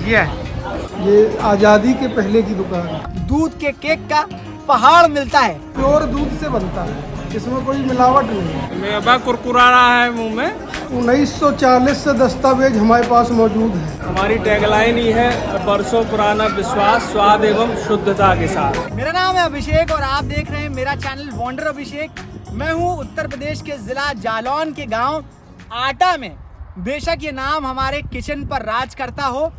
ये आज़ादी के पहले की दुकान। दूध के केक का पहाड़ मिलता है। प्योर दूध से बनता है, इसमें कोई मिलावट नहीं है। मेवा कुरकुरा रहा है मुंह में। 1940 से दस्तावेज हमारे पास मौजूद है। हमारी टैगलाइन ही है बरसों पुराना विश्वास, स्वाद एवं शुद्धता के साथ। मेरा नाम है अभिषेक और आप देख रहे हैं मेरा चैनल वंडर अभिषेक। मैं हूं उत्तर प्रदेश के जिला जालौन के गांव आटा में। बेशक ये नाम हमारे किचन पर राज करता हो,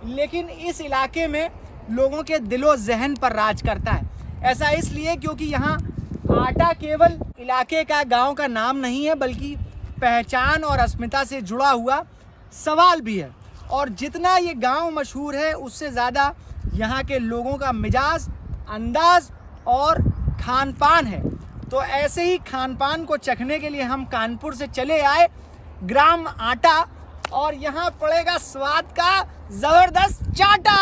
लेकिन इस इलाके में लोगों के दिलो जहन पर राज करता है। ऐसा इसलिए क्योंकि यहाँ आटा केवल इलाके का, गांव का नाम नहीं है, बल्कि पहचान और अस्मिता से जुड़ा हुआ सवाल भी है। और जितना ये गांव मशहूर है, उससे ज़्यादा यहाँ के लोगों का मिजाज, अंदाज और खान पान है। तो ऐसे ही खान पान को चखने के लिए हम कानपुर से चले आए ग्राम आटा, और यहाँ पड़ेगा स्वाद का जबरदस्त चाटा।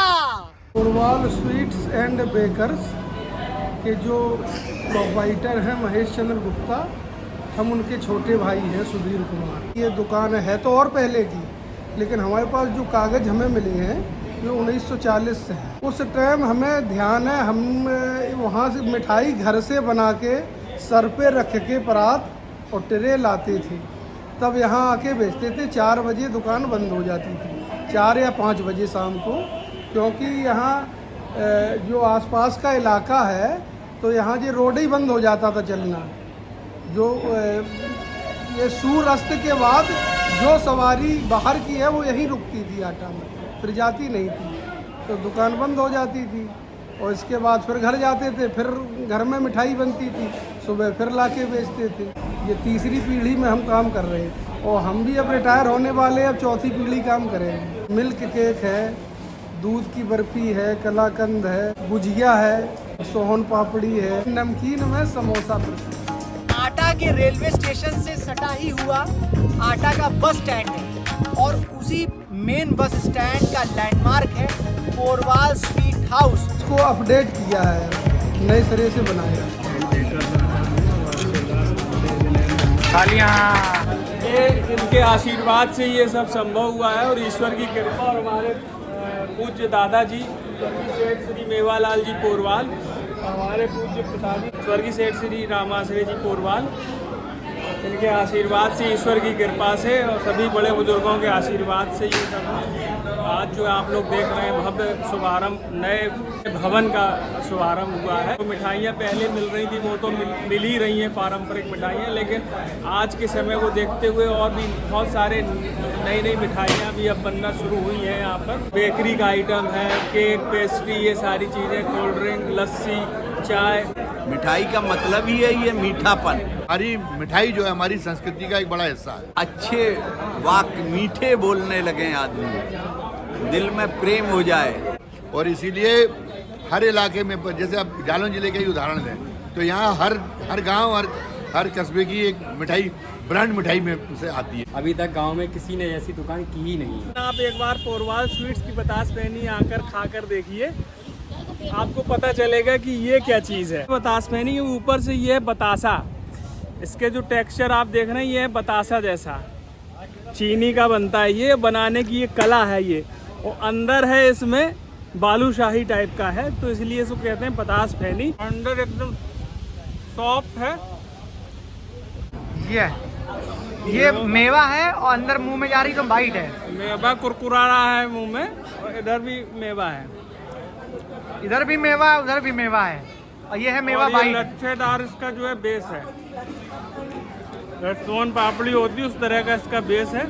पोरवाल स्वीट्स एंड बेकर्स के जो प्रोप्राइटर हैं महेश चंद्र गुप्ता, हम उनके छोटे भाई हैं सुधीर कुमार। ये दुकान है तो और पहले की, लेकिन हमारे पास जो कागज़ हमें मिले हैं वो 1940 से है। उस टाइम हमें ध्यान है, हम वहाँ से मिठाई घर से बना के सर पे रख के परात और ट्रे लाते थे, तब यहाँ आके बेचते थे। 4 बजे दुकान बंद हो जाती थी, 4 या 5 बजे शाम को, क्योंकि यहाँ जो आसपास का इलाका है तो यहाँ ये रोड ही बंद हो जाता था चलना। जो ये सूर्य अस्त के बाद जो सवारी बाहर की है वो यहीं रुकती थी आटा में, फिर जाती नहीं थी, तो दुकान बंद हो जाती थी। और इसके बाद फिर घर जाते थे, फिर घर में मिठाई बनती थी, सुबह फिर लाके बेचते थे। ये तीसरी पीढ़ी में हम काम कर रहे हैं और हम भी अब रिटायर होने वाले, अब चौथी पीढ़ी काम करेंगे। मिल्क केक है, दूध की बर्फी है, कलाकंद है, गुजिया है, सोहन पापड़ी है, नमकीन में समोसा बर्फी। आटा के रेलवे स्टेशन से सटा ही हुआ आटा का बस स्टैंड है, और उसी मेन बस स्टैंड का लैंडमार्क है पोरवाल स्वीट हाउस। इसको अपडेट किया है, नए सिरे से बनाया। ये इनके आशीर्वाद से ये सब संभव हुआ है, और ईश्वर की कृपा और हमारे पूज्य दादाजी स्वर्गीय सेठ श्री मेवालाल जी पोरवाल, हमारे पूज्य पिताजी स्वर्गीय सेठ श्री रामाश्रय जी पोरवाल, इनके आशीर्वाद से, ईश्वर की कृपा से और सभी बड़े बुजुर्गों के आशीर्वाद से ये सब आज जो आप लोग देख रहे हैं भव्य शुभारंभ, नए भवन का शुभारंभ हुआ है। तो मिठाइयाँ पहले मिल रही थी, वो तो मिल ही रही हैं पारंपरिक मिठाइयाँ, लेकिन आज के समय को देखते हुए और भी बहुत सारे नई मिठाइयाँ भी अब बनना शुरू हुई हैं। यहाँ पर बेकरी का आइटम है, केक, पेस्ट्री, ये सारी चीज़ें, कोल्ड ड्रिंक, लस्सी, चाय। मिठाई का मतलब ही है ये मीठापन। हमारी मिठाई जो है हमारी संस्कृति का एक बड़ा हिस्सा है। अच्छे वाक्य, मीठे बोलने लगे आदमी, दिल में प्रेम हो जाए, और इसीलिए हर इलाके में, जैसे अब जालौन जिले का ही उदाहरण है, तो यहाँ हर गांव, हर कस्बे की एक मिठाई ब्रांड मिठाई में से आती है। अभी तक गांव में किसी ने ऐसी दुकान की ही नहीं है। आप एक बार पोरवाल स्वीट्स की बतास पैनी आकर खाकर देखिए, आपको पता चलेगा कि ये क्या चीज़ है। बतास पैनी ऊपर से ये है बतासा, इसके जो टेक्सचर आप देख रहे हैं ये है बतासा जैसा, चीनी का बनता है। ये बनाने की ये कला है ये, और अंदर है इसमें बालूशाही टाइप का है, तो इसलिए इसको कहते हैं बतास फैनी। अंदर एकदम सॉफ्ट है। ये मेवा है और अंदर मुंह में जा रही तो बाइट है। मेवा कुरकुरा रहा है मुंह में, और इधर भी मेवा है, इधर भी मेवा है, उधर भी मेवा है, और ये है मेवा बाइट। लच्छेदार इसका जो है बेस है, सोन पापड़ी होती है उस तरह का इसका बेस है।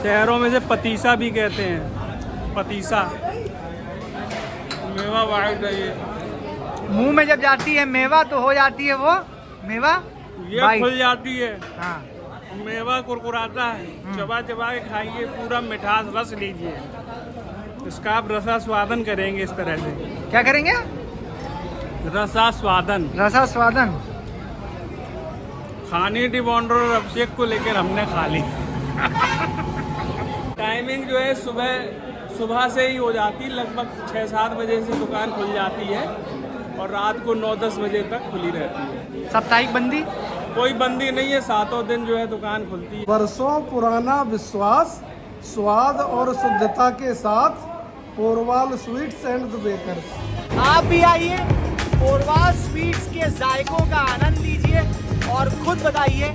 शहरों में से पतीसा भी कहते हैं, पतीसा। मेवा वाइट है ये। मुंह में जब जाती है मेवा तो हो जाती है वो मेवा ये खुल जाती है। हाँ, मेवा कुरकुराता है, चबा चबा के खाइए, पूरा मिठास रस लीजिए। इसका आप रसास्वादन करेंगे इस तरह से। क्या करेंगे? रसास्वादन। रसास्वादन। खानी थी वंडर और अभिषेक को लेकर हमने खा ली। टाइमिंग जो है सुबह से ही हो जाती है, लगभग 6-7 बजे से दुकान खुल जाती है, और रात को 9-10 बजे तक खुली रहती है। साप्ताहिक बंदी? कोई बंदी नहीं है, 7 दिन जो है दुकान खुलती है। बरसों पुराना विश्वास, स्वाद और शुद्धता के साथ Porwal sweets and the bakers. आप भी आइए, पोरवाल स्वीट्स के जायकों का आनंद लीजिए और खुद बताइए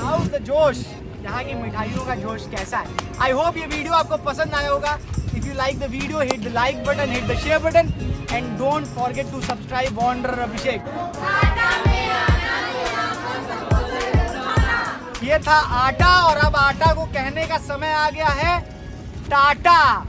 हाउ द जोश, यहाँ की मिठाइयों का जोश कैसा है। आई होप ये वीडियो आपको पसंद आया होगा। If you like the video, hit the like button, hit the share button and don't forget to subscribe wanderer Abhishek. ये था आटा और अब आटा को कहने का समय आ गया है टाटा।